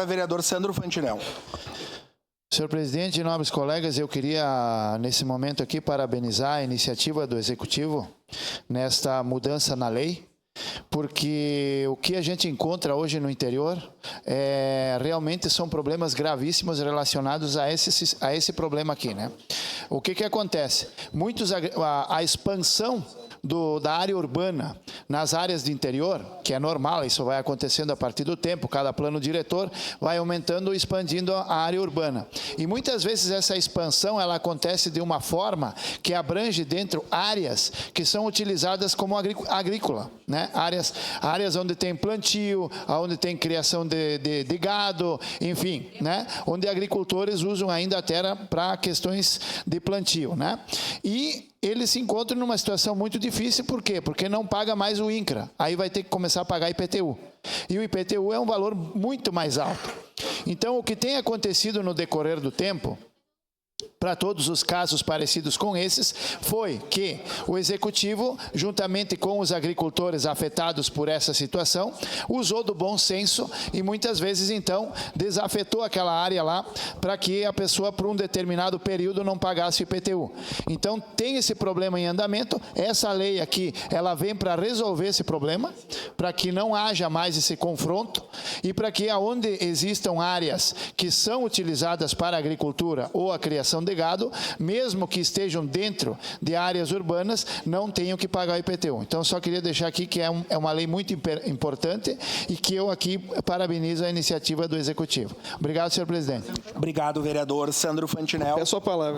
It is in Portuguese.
Vereador Sandro Fantinel. Senhor presidente, nobres colegas, eu queria, nesse momento aqui, parabenizar a iniciativa do Executivo nesta mudança na lei, porque o que a gente encontra hoje no interior realmente são problemas gravíssimos relacionados a esse problema aqui, né? O que acontece? A expansão da área urbana nas áreas de interior, que é normal, isso vai acontecendo a partir do tempo, cada plano diretor vai aumentando e expandindo a área urbana. E muitas vezes essa expansão ela acontece de uma forma que abrange dentro áreas que são utilizadas como agrícola, né? Áreas onde tem plantio, onde tem criação de gado, enfim, né? Onde agricultores usam ainda a terra para questões de plantio, né? E eles se encontram numa situação muito difícil, por quê? Porque não paga mais o INCRA, aí vai ter que começar a pagar IPTU. E o IPTU é um valor muito mais alto. Então, o que tem acontecido no decorrer do tempo, para todos os casos parecidos com esses, foi que o Executivo, juntamente com os agricultores afetados por essa situação, usou do bom senso e muitas vezes, então, desafetou aquela área lá para que a pessoa, por um determinado período, não pagasse IPTU. Então, tem esse problema em andamento. Essa lei aqui, ela vem para resolver esse problema, para que não haja mais esse confronto e para que, aonde existam áreas que são utilizadas para a agricultura ou a criação de gado, mesmo que estejam dentro de áreas urbanas, não tenham que pagar o IPTU. Então, só queria deixar aqui que é uma lei muito importante e que eu aqui parabenizo a iniciativa do Executivo. Obrigado, senhor presidente. Obrigado, vereador Sandro Fantinel. É a sua palavra.